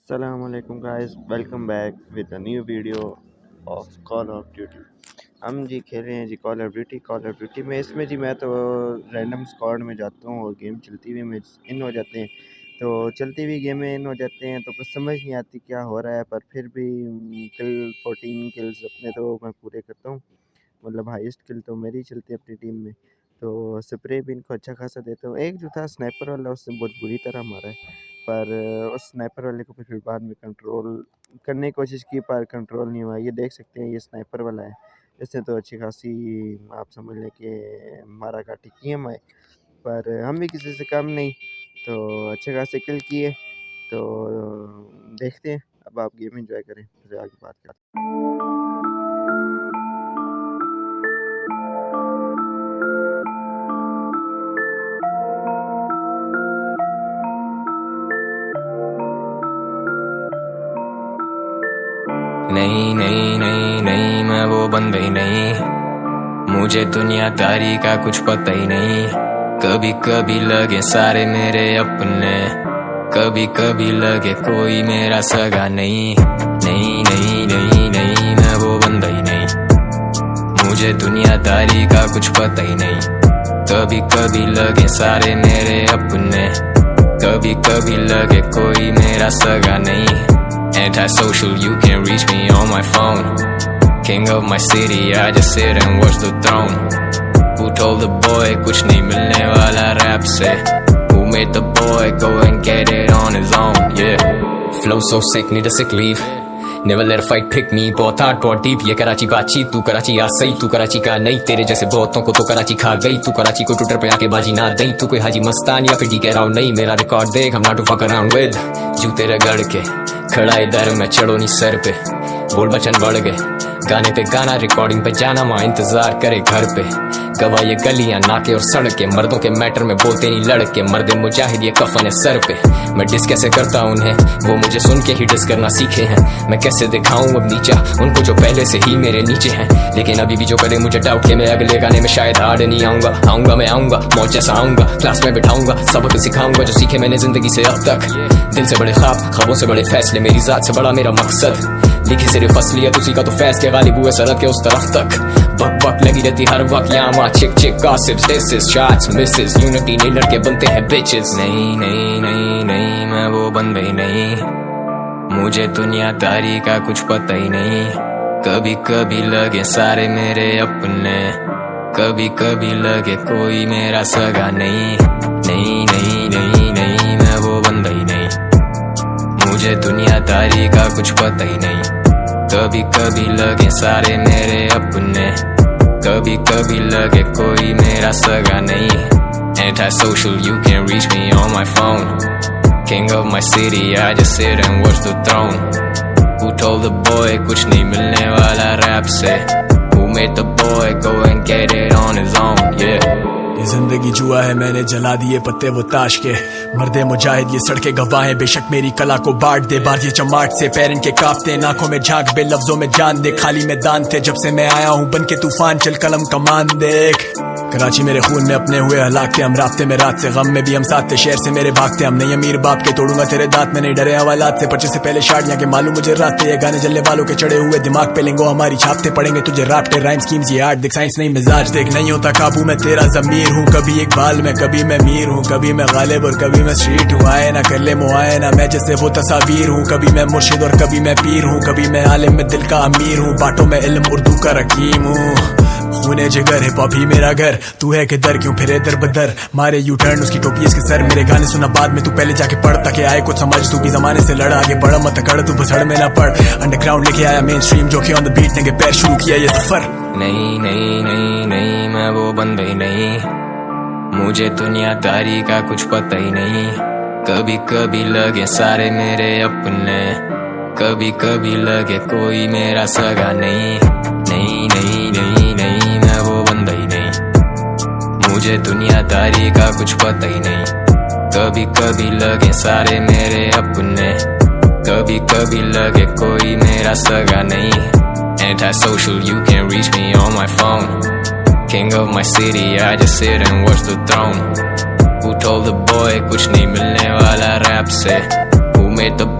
Assalamualaikum guys, welcome back with a new video of Call of Duty। हम जी खेल रहे हैं जी कॉल ऑफ ड्यूटी में। इसमें जी मैं तो रैंडम स्क्वाड में जाता हूँ और गेम चलती हुई में इन हो जाते हैं। तो चलती हुई गेम में इन हो जाते हैं तो कुछ समझ नहीं आती क्या हो रहा है, पर फिर भी किल 14 किल्स अपने तो मैं पूरे करता हूँ। मतलब हाईएस्ट किल तो मेरी चलती है अपनी टीम में। तो स्प्रे भी इनको अच्छा खासा देता हूँ। एक जो था स्नाइपर वाला उसने बहुत बुरी तरह मारा है, पर उस स्नाइपर वाले को फिर बाद में कंट्रोल करने की कोशिश की पर कंट्रोल नहीं हुआ। ये देख सकते हैं, ये स्नाइपर वाला है। इसने तो अच्छी खासी आप समझ लें कि मारा काटी की हमें, पर हम भी किसी से कम नहीं। तो अच्छे खासे किल किए। तो देखते हैं, अब आप गेम एंजॉय करें फिर आगे बात करते हैं। नहीं नहीं नहीं नहीं, मैं वो बंदा ही नहीं। मुझे दुनियादारी का कुछ पता ही नहीं। कभी कभी लगे सारे मेरे अपने, कभी कभी लगे कोई मेरा सगा नहीं। नहीं नहीं नहीं नहीं, मैं वो बंदा ही नहीं। मुझे दुनियादारी का कुछ पता ही नहीं। कभी कभी लगे सारे मेरे अपने, कभी कभी लगे कोई मेरा सगा नहीं। Antisocial, you can reach me on my phone. King of my city, I just sit and watch the throne. Who told the boy कुछ नहीं मिलने वाला रैप से? Who made the boy go and get it on his own? Yeah. Flow so sick, need a sick leave. Never let a fight pick me. बहुत hard, बहुत deep. ये कराची बातचीत, तू कराची आ सही, तू कराची का नहीं। तेरे जैसे बहुतों को तो कराची खा गई। तू कराची को ट्विटर पे आके बाजी ना दई। तू कोई हाजी मस्तान या फिर डी राउंड नहीं। मेरा रिकॉर्ड देख, I'm not to fuck around with। जूते रगड़ के खड़ा इधर मैं चढ़ो नहीं सर पे। बोल बचन बढ़ गए, गाने पे गाना, रिकॉर्डिंग पे जाना, माँ इंतजार करे घर पे। गवा ये गलियां, नाके और सड़के, मर्दों के मैटर में बोलते नहीं लड़के। मर्दे मुजाहिद ये कफन है सर पे। मैं डिस कैसे करता उन्हें, वो मुझे सुन के ही डिस करना सीखे हैं। मैं कैसे दिखाऊं अब नीचा उनको जो पहले से ही मेरे नीचे हैं। लेकिन अभी भी जो करे मुझे डाउट के मैं अगले गाने में शायद हार्ड नहीं आऊंगा। आऊंगा मैं आऊंगा, मौज जैसा आऊंगा, क्लास में बिठाऊंगा, सबक सिखाऊंगा जो सीखे मैंने जिंदगी से अब तक। दिल से बड़े ख्वाब, ख्वाबों से बड़े फैसले, मेरी जात से बड़ा मेरा मकसद। लिखी सिर्फ असलियत उसी का तो फैस के गालिब हुए सड़क के उस तरफ तक। बक बक लगी रहती हर वक्त यहाँ वहाँ, चिक चिक gossips, this shots Mrs, unity नहीं लड़के बनते हैं बिचेस। नहीं नहीं नहीं नहीं, मैं वो बंदा ही नहीं। मुझे दुनियादारी का कुछ पता ही नहीं। कभी कभी लगे सारे मेरे अपने, कभी कभी लगे कोई मेरा सगा नहीं। नहीं नहीं नहीं नहीं, मैं वो बंदा ही नहीं। मुझे दुनियादारी का कुछ पता ही नहीं। कभी कभी लगे सारे मेरे अपने, कभी कभी लगे कोई मेरा सगा नहीं। Antisocial, you can reach me on my phone. King of my city, I just sit and watch the throne. Who told the boy कुछ नहीं मिलने वाला रैप से? Who made the boy go and get it on his own? Yeah. ये जिंदगी जुआ है, मैंने जला दिए पत्ते वो ताश के। मर्दे मुजाहिद ये सड़के गवाह हैं, बेशक मेरी कला को बांट दे। बार ये चमाट से पैर इनके कांपते, आंखों में झांक बे लफ्जों में जान दे। खाली मैदान थे जब से मैं आया हूँ बन के तूफान, चल कलम कमान देख। कराची मेरे खून में अपने हुए हलाक थे हम, रास्ते में रात से गम में भी हम साथ थे। शहर से मेरे भागते हम नहीं अमीर बाप के, तोड़ूंगा तेरे दांत में नहीं डरे हवालात से। पर्चे से पहले शाड़ियां के मालूम मुझे रास्ते, ये गाने जलने वालों के चढ़े हुए दिमाग पे लेंगो हमारी छापते पड़ेंगे तुझे राफ्टे। राइम स्कीम्स ये आर्ट देख, साइंस नहीं मिजाज देख। नहीं होता काबू में तेरा जमीर हूँ, कभी एक बाल में, कभी मैं मीर हूँ, कभी मैं गालिब और कभी मैं स्ट्रीट हूँ। आए ना कर ले मुआयना, मैं जैसे वो तस्वीर हूँ। कभी मैं मुर्शिद और कभी मैं पीर हूँ, कभी मैं आलिम में दिल का अमीर हूँ। बातों में इल्म उर्दू का रकीम हूँ। खूने जिगर हिप हॉप ही मेरा घर, तू है किधर क्यों फिरे दर बदर। मारे यू टर्न उसकी टोपी इसके सर, मेरे गाने सुना बाद में तू पहले जाके पढ़ ताकि आए कुछ समझ। तू भी जमाने से लड़, आगे बढ़ मत कड़, तू भसड़ में ना पड़। अंडरग्राउंड लेके आया मेन स्ट्रीम, जो कि ऑन द बीट ने पैर शुरू किया ये सफर। नहीं नहीं नहीं नहीं, मैं वो बंदा ही नहीं। मुझे दुनियादारी का कुछ पता ही नहीं। कभी कभी लगे सारे मेरे अपने, कभी कभी लगे कोई मेरा सगा नहीं। नहीं नहीं नहीं नहीं, मैं वो बंदा ही नहीं। मुझे दुनियादारी का कुछ पता ही नहीं। कभी कभी लगे सारे मेरे अपने, कभी कभी लगे कोई मेरा सगा नहीं। Antisocial, you can reach me on my phone. King of my city, I just sit and watch the throne. Who told the boy कुछ नहीं मिलने वाला रैप से? Who made the boy